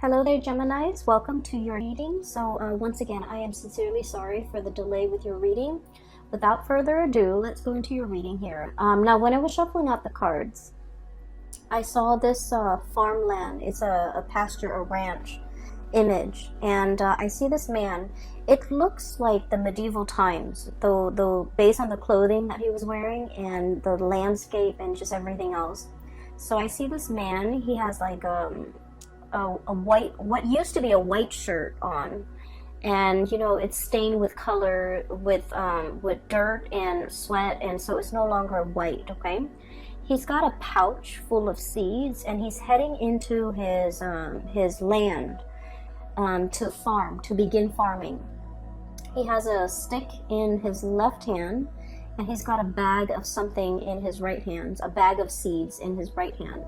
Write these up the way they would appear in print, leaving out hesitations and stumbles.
Hello there, Geminis. Welcome to your reading. So once again, I am sincerely sorry for the delay with your reading. Without further ado, let's go into your reading here. Now, when I was shuffling out the cards, I saw this farmland. It's a pasture, a ranch image, and I see this man. It looks like the medieval times, though based on the clothing that he was wearing and the landscape and just everything else. So I see this man. He has like a white, what used to be a white shirt on, and you know it's stained with color, with dirt and sweat, and so it's no longer white. Okay, he's got a pouch full of seeds, and he's heading into his land to begin farming. He has a stick in his left hand, and he's got a bag of something in his right hand, a bag of seeds in his right hand.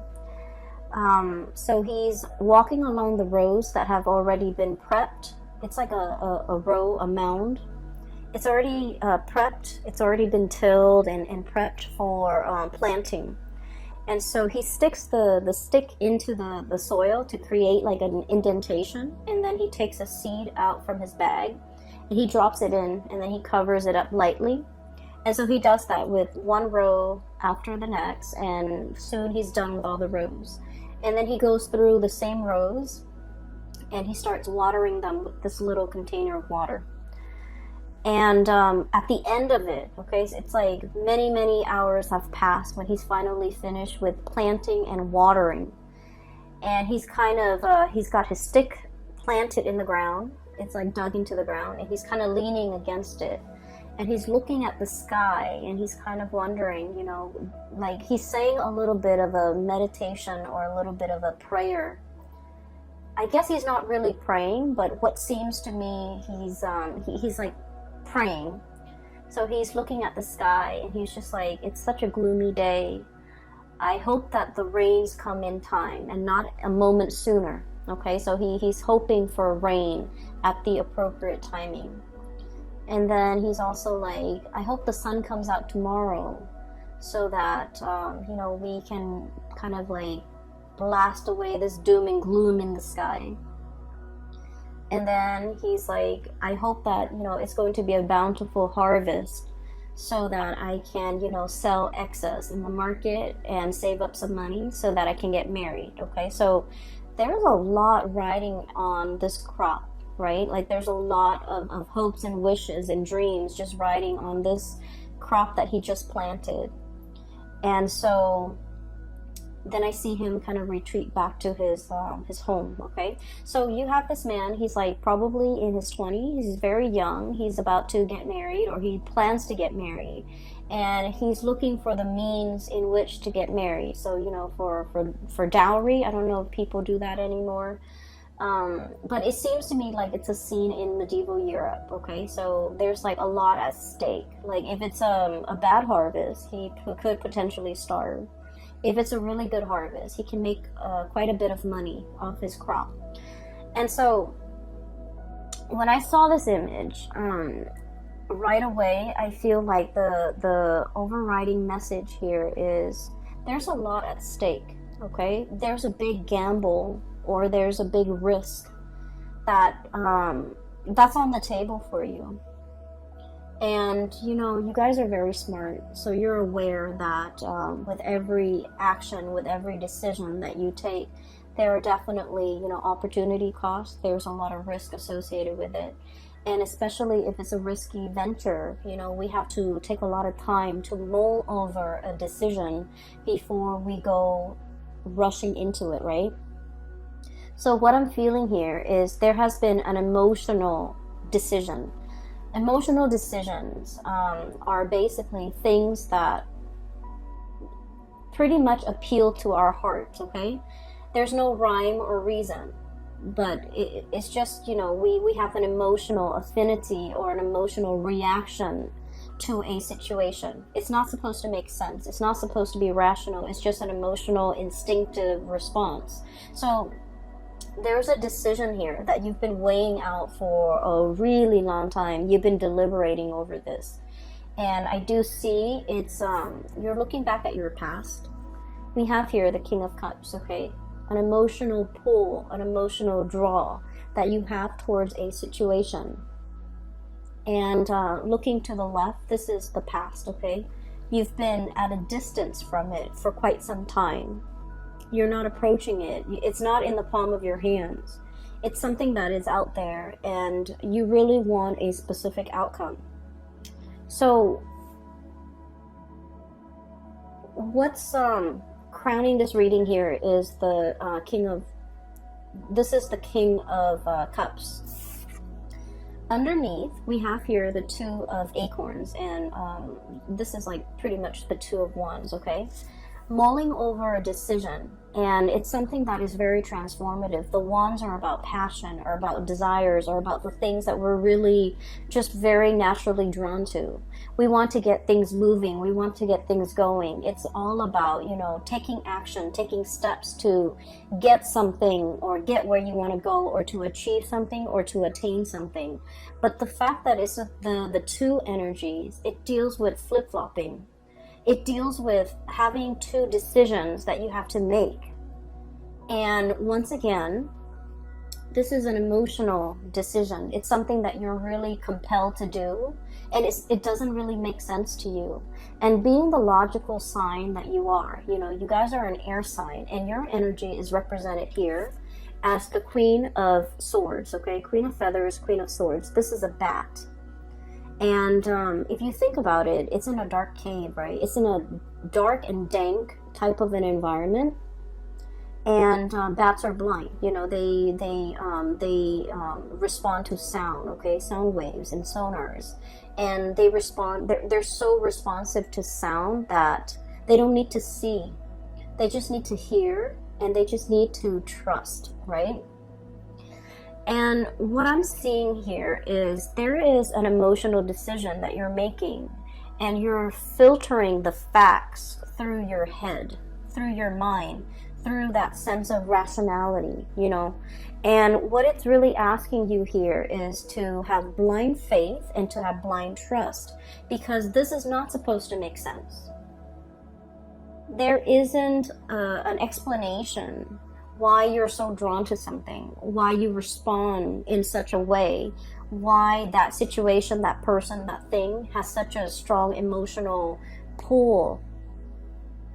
So he's walking along the rows that have already been prepped. It's like a row, a mound. It's already prepped. It's already been tilled and prepped for planting. And so he sticks the stick into the soil to create like an indentation. And then he takes a seed out from his bag and he drops it in, and then he covers it up lightly. And so he does that with one row after the next, and soon he's done with all the rows. And then he goes through the same rows and he starts watering them with this little container of water. And at the end of it, okay, so it's like many hours have passed when he's finally finished with planting and watering. And he's kind of, he's got his stick planted in the ground. It's like dug into the ground, and he's kind of leaning against it. And he's looking at the sky, and he's kind of wondering, you know, like he's saying a little bit of a meditation or a little bit of a prayer. I guess he's not really praying, but what seems to me, he's like praying. So he's looking at the sky, and he's just like, it's such a gloomy day. I hope that the rains come in time and not a moment sooner. Okay, so he's hoping for rain at the appropriate timing. And then he's also like, I hope the sun comes out tomorrow so that, you know, we can kind of like blast away this doom and gloom in the sky. And then he's like, I hope that, you know, it's going to be a bountiful harvest so that I can, you know, sell excess in the market and save up some money so that I can get married. Okay, so there's a lot riding on this crop, right? Like there's a lot of hopes and wishes and dreams just riding on this crop that he just planted. And so then I see him kind of retreat back to his home. Okay, so you have this man. He's like probably in his 20s. He's very young. He's about to get married, or he plans to get married, and he's looking for the means in which to get married. So, you know, for dowry. I don't know if people do that anymore. But it seems to me like it's a scene in medieval Europe. Okay, so there's like a lot at stake. Like if it's a bad harvest, he could potentially starve. If it's a really good harvest, he can make quite a bit of money off his crop. And so when I saw this image, right away I feel like the overriding message here is there's a lot at stake. Okay, there's a big gamble, or there's a big risk that that's on the table for you. And you know, you guys are very smart, so you're aware that with every action, with every decision that you take, there are definitely, you know, opportunity costs. There's a lot of risk associated with it. And especially if it's a risky venture, you know, we have to take a lot of time to mull over a decision before we go rushing into it, right? So what I'm feeling here is there has been an emotional decision. Emotional decisions are basically things that pretty much appeal to our hearts, okay? There's no rhyme or reason, but it's just, you know, we have an emotional affinity or an emotional reaction to a situation. It's not supposed to make sense. It's not supposed to be rational. It's just an emotional, instinctive response. So there's a decision here that you've been weighing out for a really long time. You've been deliberating over this. And I do see it's, you're looking back at your past. We have here the King of Cups, okay? an emotional pull, an emotional draw that you have towards a situation. And looking to the left, this is the past, okay? You've been at a distance from it for quite some time. You're not approaching it. It's not in the palm of your hands. It's something that is out there, and you really want a specific outcome. So what's crowning this reading here is the King of Cups. Underneath, we have here the Two of Acorns, and this is like pretty much the Two of Wands, okay? Mulling over a decision, and it's something that is very transformative. The wands are about passion, or about desires, or about the things that we're really just very naturally drawn to. We want to get things moving. We want to get things going. It's all about, you know, taking action, taking steps to get something, or get where you want to go, or to achieve something, or to attain something. But the fact that it's the two energies, it deals with flip-flopping. It deals with having two decisions that you have to make. And once again, this is an emotional decision. It's something that you're really compelled to do, and it doesn't really make sense to you. And being the logical sign that you are, you know, you guys are an air sign, and your energy is represented here as the Queen of Swords, okay? Queen of Feathers, Queen of Swords. This is a bat. And if you think about it, it's in a dark cave, right? It's in a dark and dank type of an environment. And bats are blind. You know, they respond to sound, okay? Sound waves and sonars. And they respond, they're so responsive to sound that they don't need to see. They just need to hear, and they just need to trust, right? And what I'm seeing here is there is an emotional decision that you're making, and you're filtering the facts through your head, through your mind, through that sense of rationality, you know. And what it's really asking you here is to have blind faith and to have blind trust, because this is not supposed to make sense. There isn't an explanation why you're so drawn to something, why you respond in such a way, why that situation, that person, that thing has such a strong emotional pull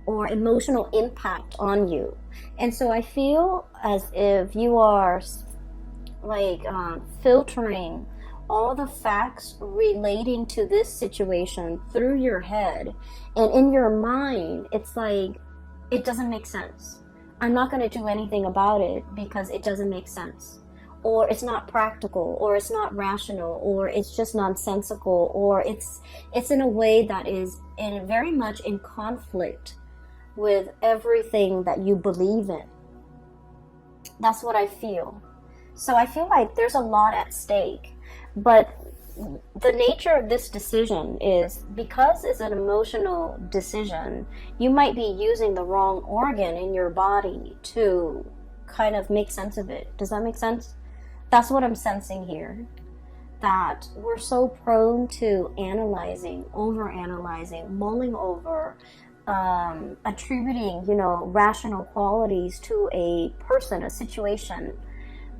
or emotional impact on you. And so I feel as if you are like filtering all the facts relating to this situation through your head, and in your mind it's like, it doesn't make sense. I'm not going to do anything about it because it doesn't make sense, or it's not practical, or it's not rational, or it's just nonsensical, or it's in a way that is very much in conflict with everything that you believe in. That's what I feel. So I feel like there's a lot at stake, but the nature of this decision is, because it's an emotional decision, you might be using the wrong organ in your body to kind of make sense of it. Does that make sense? That's what I'm sensing here. That we're so prone to analyzing, overanalyzing, mulling over, attributing, you know, rational qualities to a person, a situation,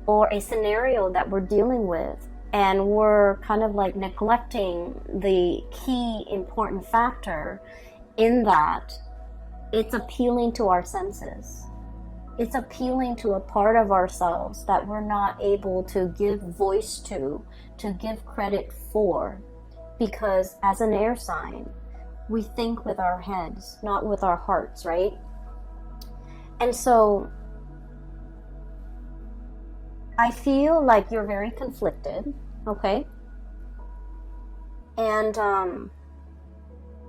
or a scenario that we're dealing with. And we're kind of like neglecting the key important factor in that it's appealing to our senses. It's appealing to a part of ourselves that we're not able to give voice to give credit for. Because as an air sign, we think with our heads, not with our hearts, right? And so I feel like you're very conflicted, okay? And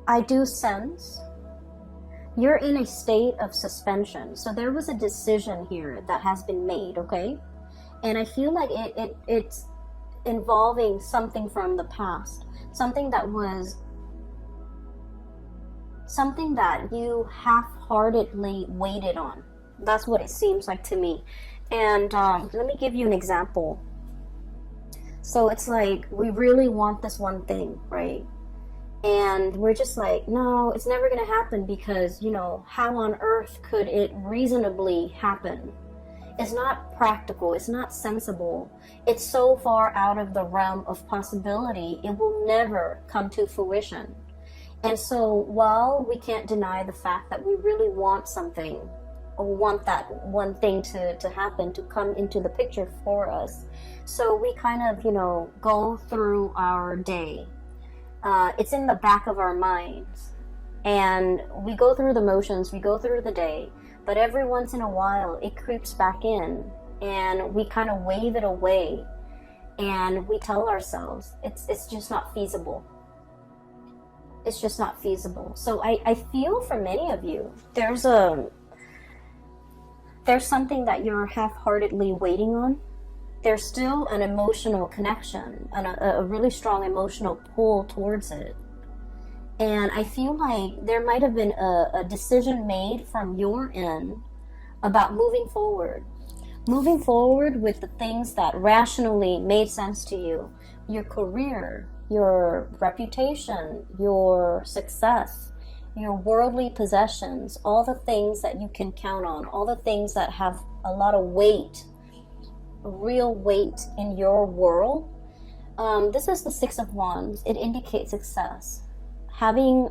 I do sense you're in a state of suspension. So there was a decision here that has been made, okay? And I feel like it's involving something from the past, something that you half-heartedly waited on. That's what it seems like to me. And let me give you an example. So it's like, we really want this one thing, right? And we're just like, no, it's never going to happen because, you know, how on earth could it reasonably happen? It's not practical. It's not sensible. It's so far out of the realm of possibility, it will never come to fruition. And so while we can't deny the fact that we really want something, or want that one thing to happen, to come into the picture for us, so we kind of, you know, go through our day. It's in the back of our minds. And we go through the motions, we go through the day, but every once in a while it creeps back in and we kind of wave it away and we tell ourselves it's just not feasible. It's just not feasible. So I feel for many of you, there's something that you're half-heartedly waiting on. There's still an emotional connection and a really strong emotional pull towards it. And I feel like there might have been a decision made from your end about moving forward. Moving forward with the things that rationally made sense to you. Your career, your reputation, your success, your worldly possessions, all the things that you can count on, all the things that have a lot of weight, real weight in your world. This is the Six of Wands. It indicates success. Having,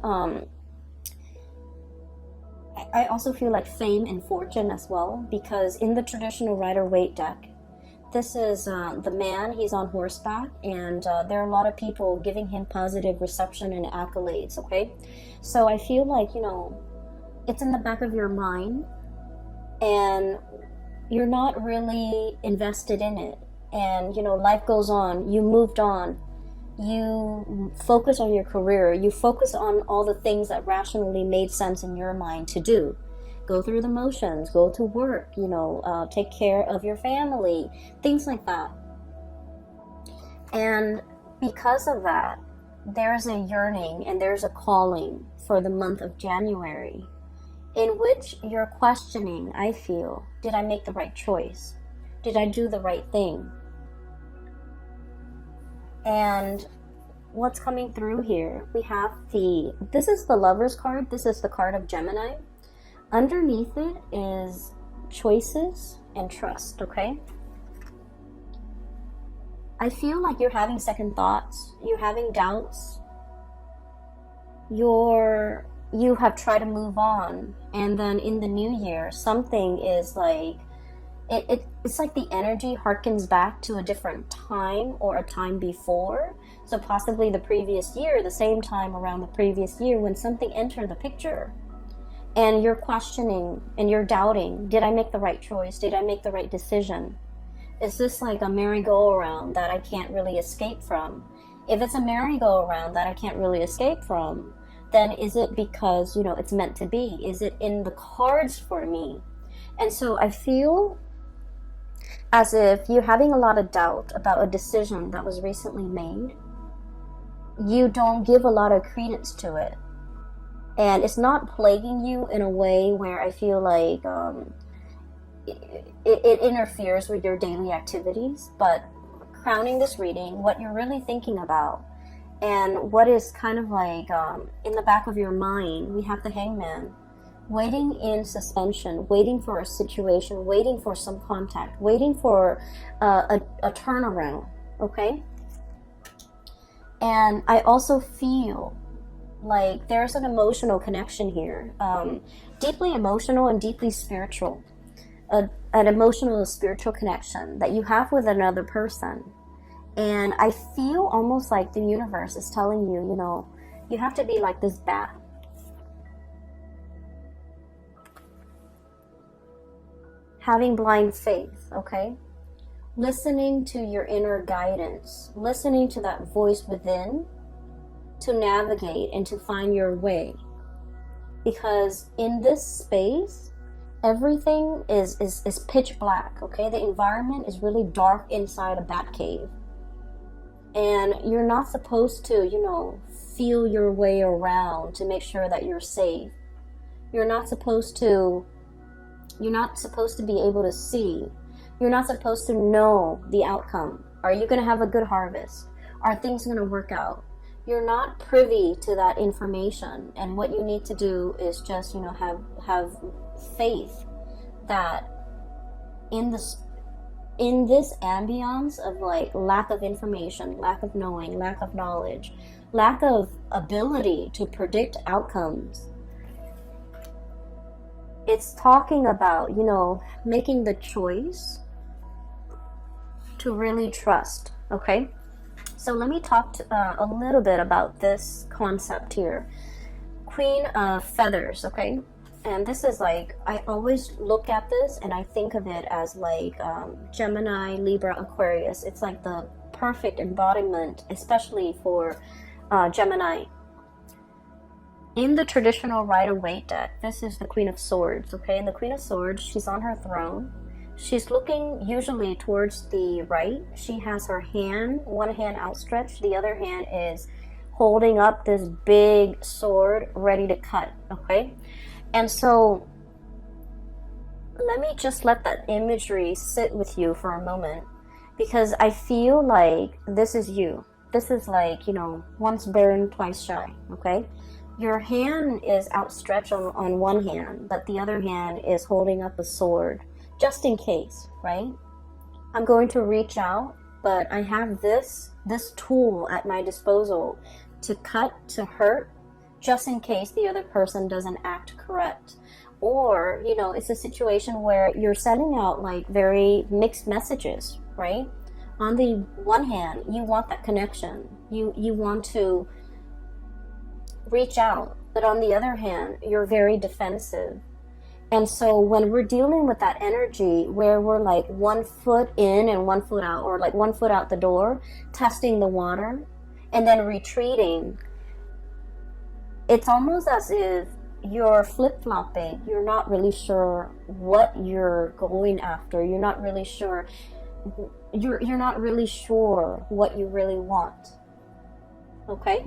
I also feel like fame and fortune as well, because in the traditional Rider-Waite deck, this is the man, he's on horseback, and there are a lot of people giving him positive reception and accolades, okay? So I feel like, you know, it's in the back of your mind, and you're not really invested in it. And, you know, life goes on, you moved on, you focus on your career, you focus on all the things that rationally made sense in your mind to do. Go through the motions, go to work, you know, take care of your family, things like that. And because of that, there's a yearning and there's a calling for the month of January, in which you're questioning, I feel, did I make the right choice? Did I do the right thing? And what's coming through here, we have this is the Lover's card, this is the card of Gemini. Underneath it is choices and trust, okay? I feel like you're having second thoughts, you're having doubts, you have tried to move on, and then in the new year, something is like, it's like the energy harkens back to a different time or a time before. So possibly the previous year, the same time around the previous year when something entered the picture. And you're questioning and you're doubting, did I make the right choice? Did I make the right decision? Is this like a merry-go-round that I can't really escape from? If it's a merry-go-round that I can't really escape from, then is it because, you know, it's meant to be? Is it in the cards for me? And so I feel as if you're having a lot of doubt about a decision that was recently made. You don't give a lot of credence to it. And it's not plaguing you in a way where I feel like it interferes with your daily activities. But crowning this reading, what you're really thinking about, and what is kind of like in the back of your mind, we have the Hangman. Waiting in suspension, waiting for a situation, waiting for some contact, waiting for a turnaround, okay? And I also feel like there's an emotional connection here, deeply emotional and deeply spiritual, an emotional spiritual connection that you have with another person. And I feel almost like the universe is telling you, you know, you have to be like this bat. Having blind faith, okay? Listening to your inner guidance, listening to that voice within to navigate and to find your way. Because in this space, everything is pitch black, okay? The environment is really dark inside a bat cave. And you're not supposed to, you know, feel your way around to make sure that you're safe. You're not supposed to be able to see. You're not supposed to know the outcome. Are you going to have a good harvest? Are things going to work out? you're not privy to that information, and what you need to do is just, you know, have faith that in this ambiance of like lack of information, lack of knowing, lack of knowledge, lack of ability to predict outcomes, it's talking about, you know, making the choice to really trust. Okay, so let me talk a little bit about this concept here. Queen of Feathers. Okay, and this is like, I always look at this and I think of it as like Gemini, Libra, Aquarius. It's like the perfect embodiment, especially for Gemini. In the traditional Rider-Waite deck, this is the Queen of Swords. Okay, and the Queen of Swords, she's on her throne. She's looking usually towards the right. She has her hand, one hand outstretched, the other hand is holding up this big sword ready to cut. Okay, and so let me just let that imagery sit with you for a moment, because I feel like this is you. This is like, you know, once burned, twice shy. Okay, your hand is outstretched on one hand, but the other hand is holding up a sword, just in case, right? I'm going to reach out, but I have this tool at my disposal to cut, to hurt, just in case the other person doesn't act correct. Or, you know, it's a situation where you're sending out like very mixed messages, right? On the one hand, you want that connection. You want to reach out, but on the other hand, you're very defensive. And so when we're dealing with that energy where we're like 1 foot in and 1 foot out, or like 1 foot out the door, testing the water, and then retreating, it's almost as if you're flip-flopping. You're not really sure what you're going after. You're not really sure. You're not really sure what you really want. Okay?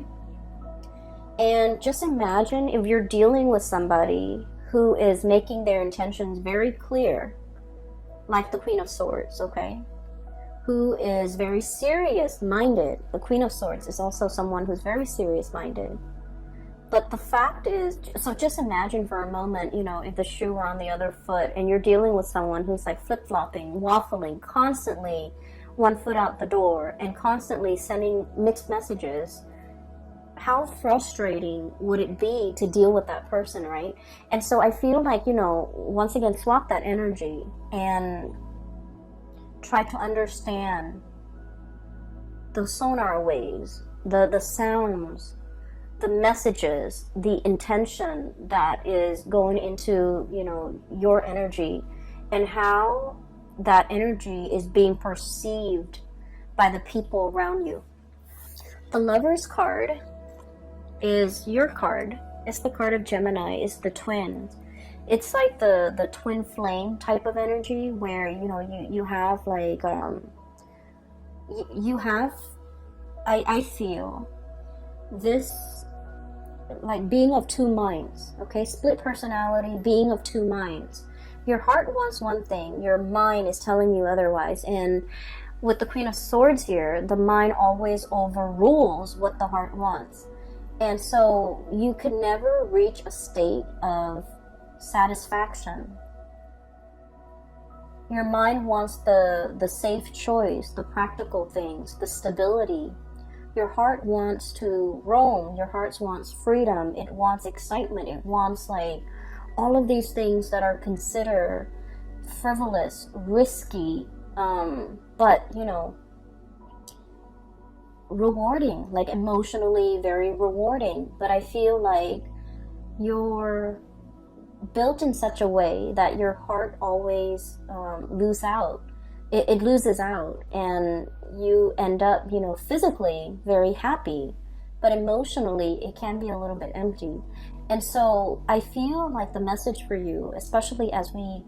And just imagine if you're dealing with somebody who is making their intentions very clear, like the Queen of Swords, okay? Who is very serious-minded. The Queen of Swords is also someone who's very serious-minded. But the fact is, so just imagine for a moment, you know, if the shoe were on the other foot and you're dealing with someone who's like flip-flopping, waffling, constantly 1 foot out the door and constantly sending mixed messages. How frustrating would it be to deal with that person, right? And so I feel like, you know, once again, swap that energy and try to understand the sonar waves, the sounds, the messages, the intention that is going into, you know, your energy, and how that energy is being perceived by the people around you. The Lover's card is your card. It's the card of Gemini. It's the twins. It's like the twin flame type of energy where, you know, you have like you have, I feel this like being of two minds. Okay, split personality, being of two minds. Your heart wants one thing, your mind is telling you otherwise. And with the Queen of Swords here, the mind always overrules what the heart wants. And so you could never reach a state of satisfaction. Your mind wants the safe choice, the practical things, the stability. Your heart wants to roam. Your heart wants freedom. It wants excitement. It wants like all of these things that are considered frivolous, risky, but, you know, rewarding, like emotionally very rewarding. But I feel like you're built in such a way that your heart always loses out. It loses out, and you end up, you know, physically very happy, but emotionally it can be a little bit empty. And so I feel like the message for you, especially as we,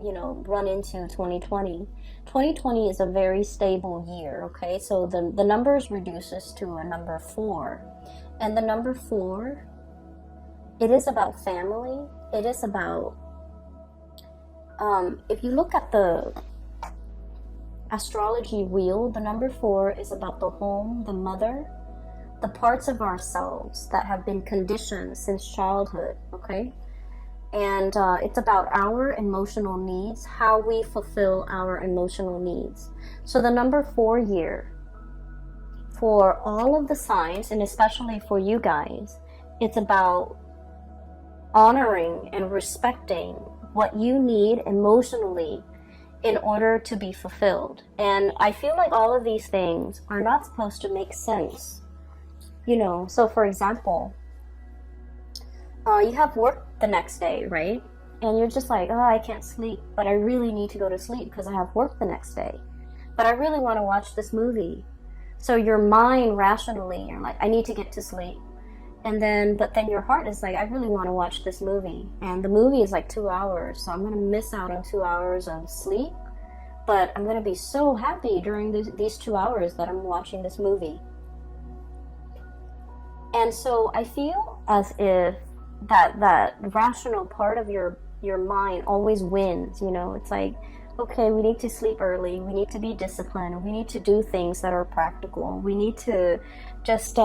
you know, run into 2020 is a very stable year. Okay, so the numbers reduces to a number 4, and the number 4, it is about family. It is about if you look at the astrology wheel, the number 4 is about the home, the mother, the parts of ourselves that have been conditioned since childhood, okay? And it's about our emotional needs, how we fulfill our emotional needs. So the number 4 year, for all of the signs, and especially for you guys, it's about honoring and respecting what you need emotionally in order to be fulfilled. And I feel like all of these things are not supposed to make sense. You know, so for example, you have work the next day, right? And you're just like, oh, I can't sleep, but I really need to go to sleep because I have work the next day. But I really want to watch this movie. So your mind rationally, you're like, I need to get to sleep. And then, but then your heart is like, I really want to watch this movie. And the movie is like 2 hours, so I'm going to miss out on 2 hours of sleep. But I'm going to be so happy during these 2 hours that I'm watching this movie. And so I feel as if that rational part of your mind always wins, you know. It's like, okay, we need to sleep early, we need to be disciplined, we need to do things that are practical, we need to just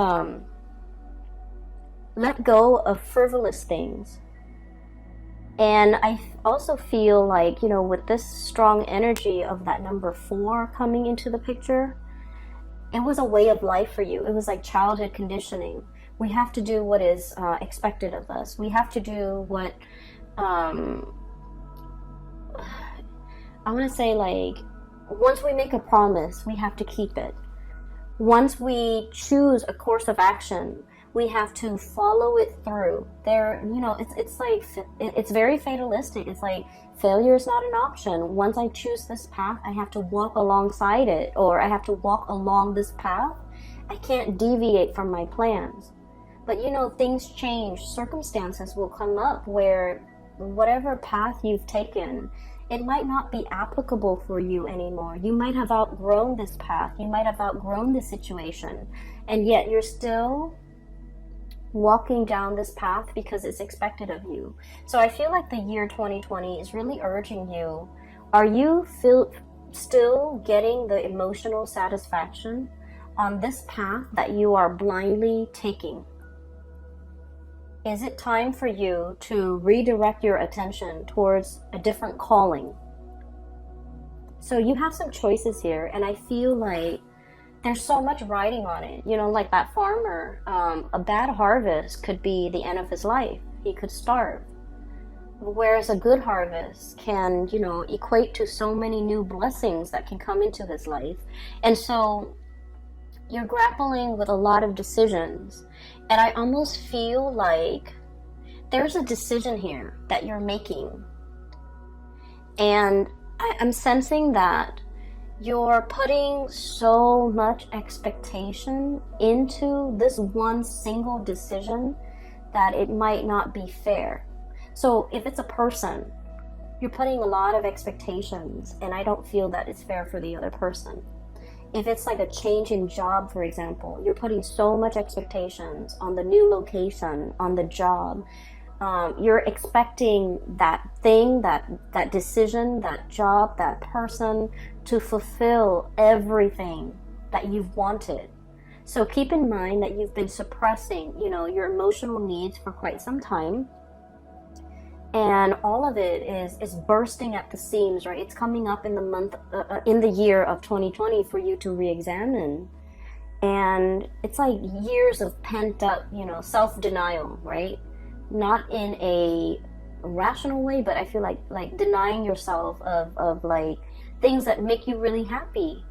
let go of frivolous things. And I also feel like, you know, with this strong energy of that number 4 coming into the picture, it was a way of life for you. It was like childhood conditioning. We have to do what is expected of us. We have to do what, I want to say, like, once we make a promise, we have to keep it. Once we choose a course of action, we have to follow it through. There, you know, it's like, it's very fatalistic. It's like, failure is not an option. Once I choose this path, I have to walk alongside it, or I have to walk along this path. I can't deviate from my plans. But you know, things change. Circumstances will come up where whatever path you've taken, it might not be applicable for you anymore. You might have outgrown this path. You might have outgrown this situation. And yet you're still walking down this path because it's expected of you. So I feel like the year 2020 is really urging you. Are you still getting the emotional satisfaction on this path that you are blindly taking? Is it time for you to redirect your attention towards a different calling? So you have some choices here, and I feel like there's so much riding on it. You know, like that farmer, a bad harvest could be the end of his life. He could starve. Whereas a good harvest can, you know, equate to so many new blessings that can come into his life. And so you're grappling with a lot of decisions. And I almost feel like there's a decision here that you're making. And I'm sensing that you're putting so much expectation into this one single decision that it might not be fair. So if it's a person, you're putting a lot of expectations, and I don't feel that it's fair for the other person. If it's like a change in job, for example, you're putting so much expectations on the new location, on the job. You're expecting that thing, that decision, that job, that person to fulfill everything that you've wanted. So keep in mind that you've been suppressing, you know, your emotional needs for quite some time. And all of it is bursting at the seams, right? It's coming up in the year of 2020 for you to re-examine. And it's like years of pent up, you know, self-denial, right? Not in a rational way, but I feel like denying yourself of like things that make you really happy.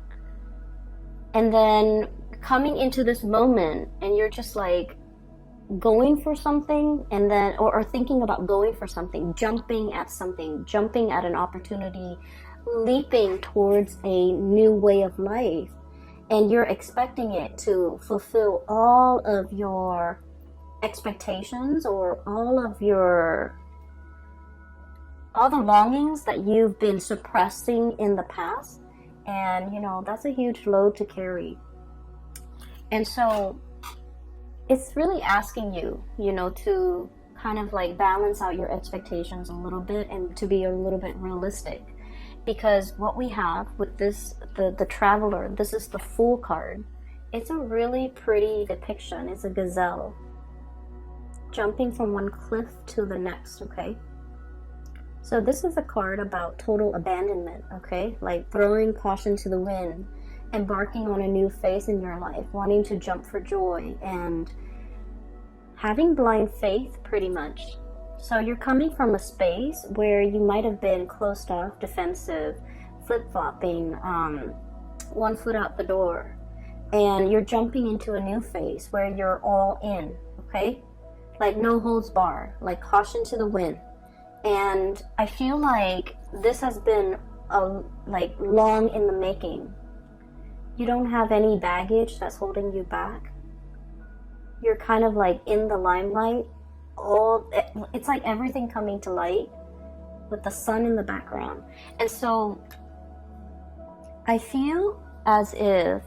And then coming into this moment and you're just like going for something, and then or thinking about going for something, jumping at an opportunity, leaping towards a new way of life, and you're expecting it to fulfill all of your expectations or all the longings that you've been suppressing in the past. And you know, that's a huge load to carry. And so it's really asking you, you know, to kind of like balance out your expectations a little bit and to be a little bit realistic. Because what we have with this, the Traveler, this is the Fool card. It's a really pretty depiction. It's a gazelle jumping from one cliff to the next, okay? So this is a card about total abandonment, okay? Like throwing caution to the wind, embarking on a new phase in your life, wanting to jump for joy, and having blind faith, pretty much. So you're coming from a space where you might have been closed off, defensive, flip-flopping, one foot out the door, and you're jumping into a new phase where you're all in, okay? Like no holds barred, like caution to the wind. And I feel like this has been like long in the making. You don't have any baggage that's holding you back. You're kind of like in the limelight. It's like everything coming to light with the sun in the background. And so I feel as if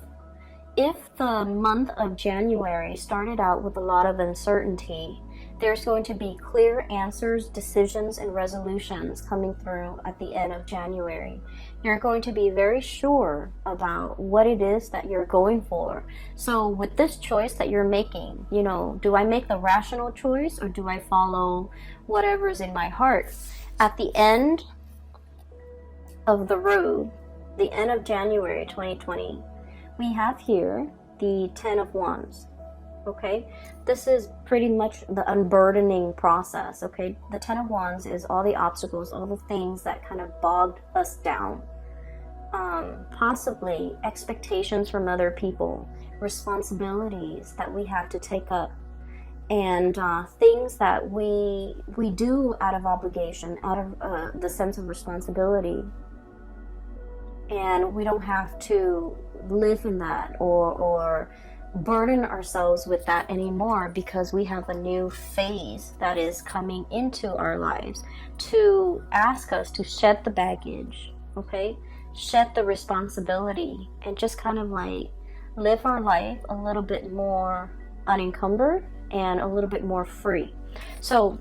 the month of January started out with a lot of uncertainty, there's going to be clear answers, decisions, and resolutions coming through at the end of January. You're going to be very sure about what it is that you're going for. So with this choice that you're making, you know, do I make the rational choice or do I follow whatever's in my heart? At the end of the road, the end of January 2020, we have here the 10 of Wands. Okay, this is pretty much the unburdening process. Okay, the 10 of Wands is all the obstacles, all the things that kind of bogged us down. Possibly expectations from other people, responsibilities that we have to take up, and things that we do out of obligation, out of the sense of responsibility, and we don't have to live in that or burden ourselves with that anymore, because we have a new phase that is coming into our lives to ask us to shed the baggage, okay, shed the responsibility, and just kind of like live our life a little bit more unencumbered and a little bit more free. So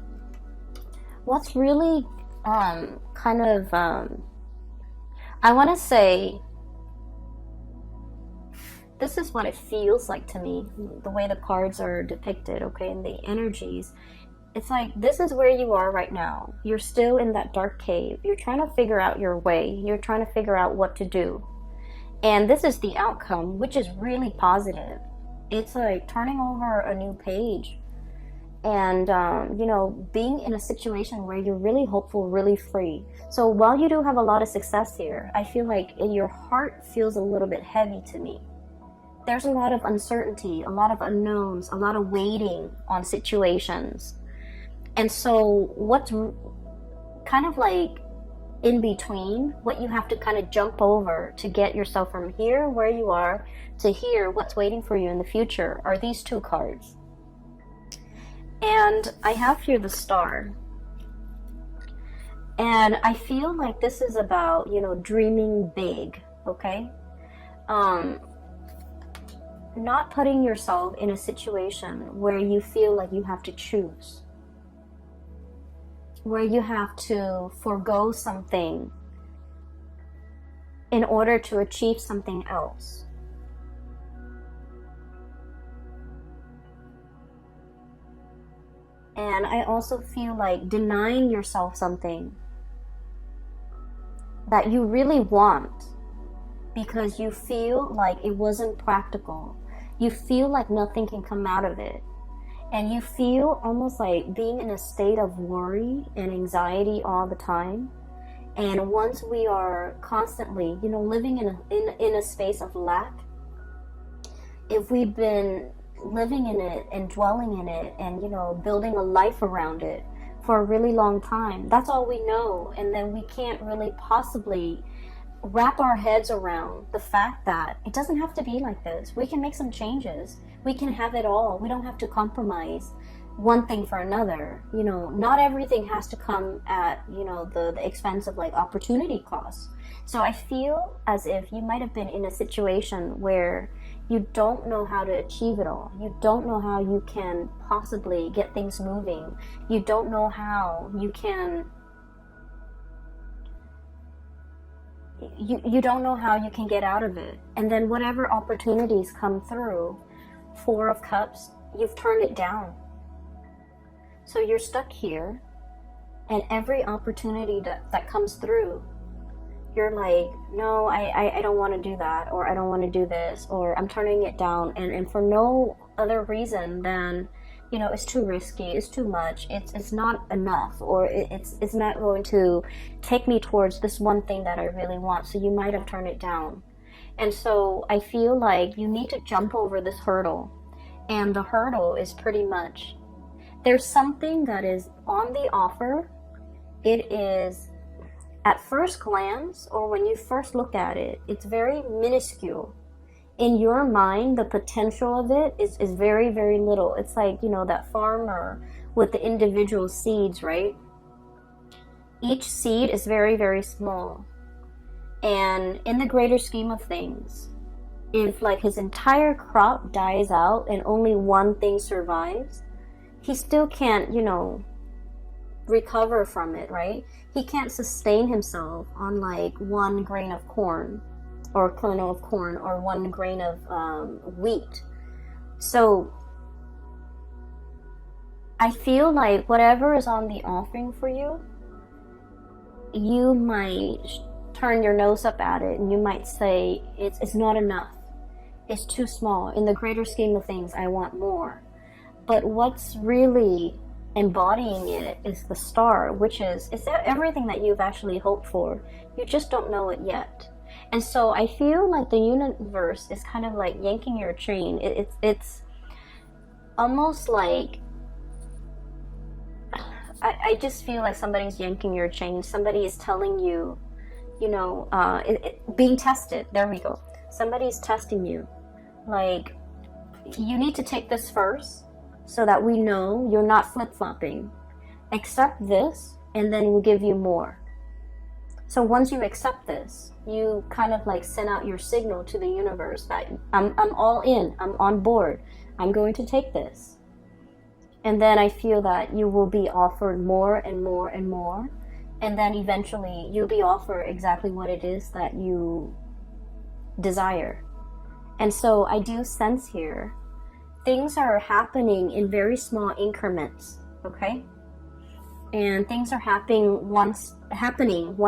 what's really kind of I want to say, this is what it feels like to me, the way the cards are depicted, okay, and the energies. It's like, this is where you are right now. You're still in that dark cave. You're trying to figure out your way. You're trying to figure out what to do. And this is the outcome, which is really positive. It's like turning over a new page. And, you know, being in a situation where you're really hopeful, really free. So while you do have a lot of success here, I feel like your heart feels a little bit heavy to me. There's a lot of uncertainty, a lot of unknowns, a lot of waiting on situations. And so what's kind of like in between, what you have to kind of jump over to get yourself from here, where you are, to here, what's waiting for you in the future, are these two cards. And I have here the Star. And I feel like this is about, you know, dreaming big, okay? Not putting yourself in a situation where you feel like you have to choose, where you have to forego something in order to achieve something else. And I also feel like denying yourself something that you really want because you feel like it wasn't practical. You feel like nothing can come out of it. And you feel almost like being in a state of worry and anxiety all the time. And once we are constantly, you know, living in a space of lack, if we've been living in it and dwelling in it and, you know, building a life around it for a really long time, that's all we know. And then we can't really possibly wrap our heads around the fact that it doesn't have to be like this. We can make some changes. We can have it all. We don't have to compromise one thing for another. You know, not everything has to come at, you know, the expense of like opportunity costs. So I feel as if you might have been in a situation where you don't know how to achieve it all. You don't know how you can possibly get things moving. You don't know how you can you don't know how you can get out of it. And then whatever opportunities come through, Four of Cups, you've turned it down. So you're stuck here, and every opportunity that comes through, you're like, no, I don't want to do that, or I don't want to do this, or I'm turning it down, and for no other reason than, you know, it's too risky, it's too much, it's not enough, or it's not going to take me towards this one thing that I really want, so you might have turned it down. And so I feel like you need to jump over this hurdle, and the hurdle is pretty much, there's something that is on the offer. It is, at first glance, or when you first look at it, it's very minuscule. In your mind, the potential of it is very, very little. It's like, you know, that farmer with the individual seeds, right? Each seed is very, very small. And in the greater scheme of things, if like his entire crop dies out and only one thing survives, he still can't, you know, recover from it, right? He can't sustain himself on like one grain of corn, or kernel of corn, or one grain of wheat. So I feel like whatever is on the offering for you, you might turn your nose up at it, and you might say it's not enough, it's too small. In the greater scheme of things, I want more. But what's really embodying it is the star, which is everything that you've actually hoped for. You just don't know it yet. And so I feel like the universe is kind of like yanking your chain. It's almost like, I just feel like somebody's yanking your chain. Somebody is telling you, you know, being tested. There we go. Somebody's testing you. Like, you need to take this first, so that we know you're not flip-flopping. Accept this, and then we'll give you more. So once you accept this, you kind of like send out your signal to the universe that I'm all in, I'm on board, I'm going to take this. And then I feel that you will be offered more and more and more, and then eventually you'll be offered exactly what it is that you desire. And so I do sense here, things are happening in very small increments, okay? And things are happening one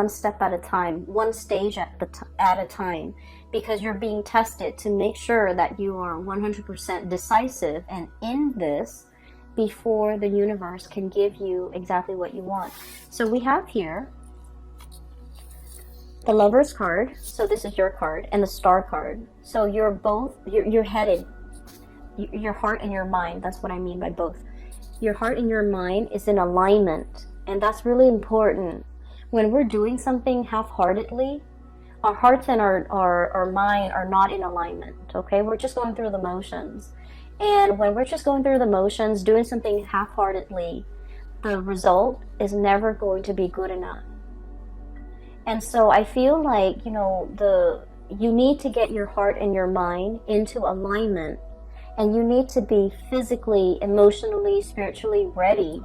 step at a time, one stage at a time, because you're being tested to make sure that you are 100% decisive and in this before the universe can give you exactly what you want. So we have here the Lover's card, so this is your card, and the Star card. So you're headed, your heart and your mind, that's what I mean by both. Your heart and your mind is in alignment, and that's really important. When we're doing something half-heartedly, our hearts and our mind are not in alignment, okay? We're just going through the motions. And when we're just going through the motions, doing something half-heartedly, the result is never going to be good enough. And so I feel like, you know, you need to get your heart and your mind into alignment, and you need to be physically, emotionally, spiritually ready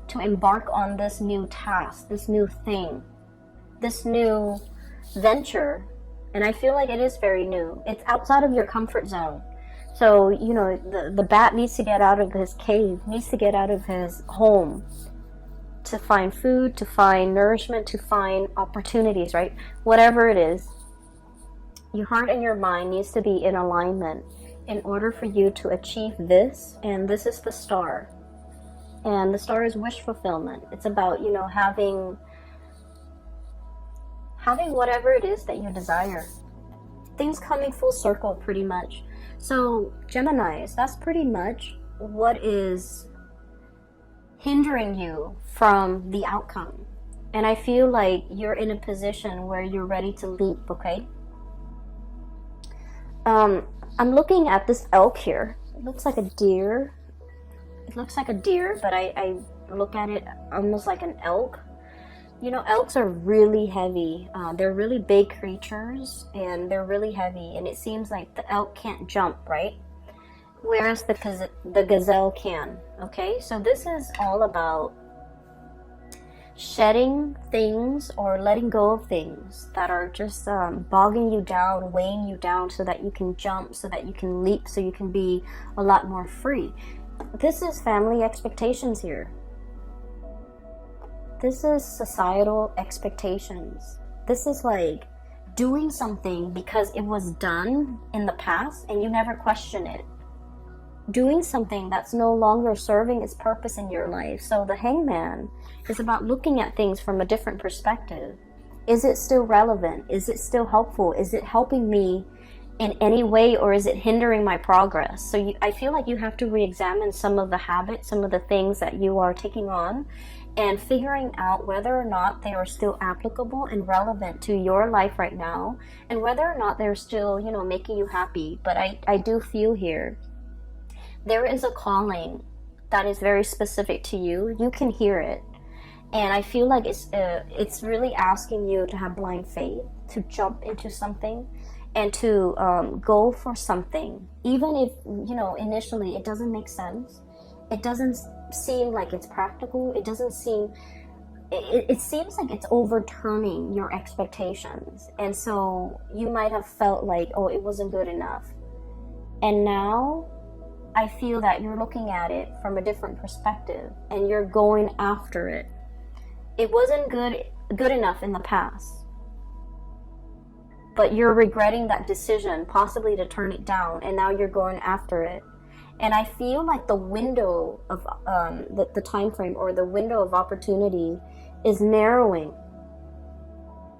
to embark on this new task, this new thing, this new venture. And I feel like it is very new. It's outside of your comfort zone. So, you know, the bat needs to get out of his cave, needs to get out of his home to find food, to find nourishment, to find opportunities, right? Whatever it is, your heart and your mind needs to be in alignment in order for you to achieve this. And this is the Star. And the Star is wish fulfillment. It's about, you know, having whatever it is that you desire. Things coming full circle, pretty much. So, Geminis, that's pretty much what is hindering you from the outcome. And I feel like you're in a position where you're ready to leap, okay? I'm looking at this elk here. It looks like a deer. It looks like a deer, but I look at it almost like an elk. You know, elks are really heavy. They're really big creatures, and they're really heavy. And it seems like the elk can't jump, right? Whereas the gazelle can, okay? So this is all about shedding things or letting go of things that are just bogging you down, weighing you down, so that you can jump, so that you can leap, so you can be a lot more free. This is family expectations here. This is societal expectations. This is like doing something because it was done in the past and you never question it. Doing something that's no longer serving its purpose in your life. So the Hangman is about looking at things from a different perspective. Is it still relevant? Is it still helpful? Is it helping me in any way, or is it hindering my progress? So I feel like you have to re-examine some of the habits, some of the things that you are taking on, and figuring out whether or not they are still applicable and relevant to your life right now, and whether or not they're still, you know, making you happy. But I do feel here there is a calling that is very specific to you. You can hear it, and I feel like it's really asking you to have blind faith, to jump into something, and to go for something, even if, you know, initially it doesn't make sense. It doesn't seem like it's practical. It doesn't seem, it seems like it's overturning your expectations. And so you might have felt like, oh, it wasn't good enough. And now I feel that you're looking at it from a different perspective and you're going after it. It wasn't good enough in the past, but you're regretting that decision, possibly to turn it down, and now you're going after it. And I feel like the window of the time frame, or the window of opportunity, is narrowing.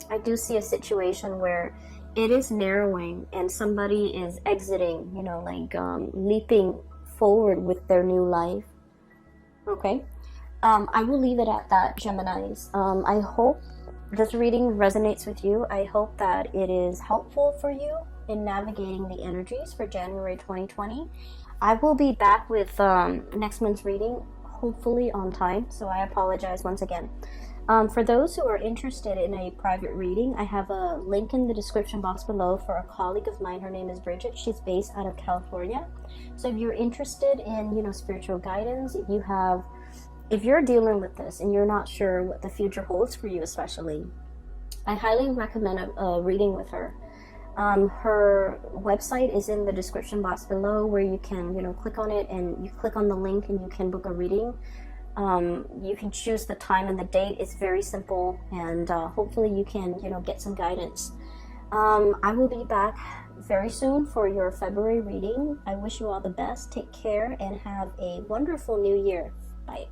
I do see a situation where it is narrowing and somebody is exiting, you know, like leaping forward with their new life. Okay, I will leave it at that, Geminis. I hope this reading resonates with you. I hope that it is helpful for you in navigating the energies for January 2020. I will be back with next month's reading, hopefully on time, so I apologize once again. For those who are interested in a private reading, I have a link in the description box below for a colleague of mine. Her name is Bridget. She's based out of California. So if you're interested in, you know, spiritual guidance, if you're dealing with this and you're not sure what the future holds for you, especially, I highly recommend a reading with her. Her website is in the description box below, where you can, you know, click on it and you click on the link and you can book a reading. You can choose the time and the date. It's very simple, and hopefully you can, you know, get some guidance. I will be back very soon for your February reading. I wish you all the best. Take care and have a wonderful new year. Bye.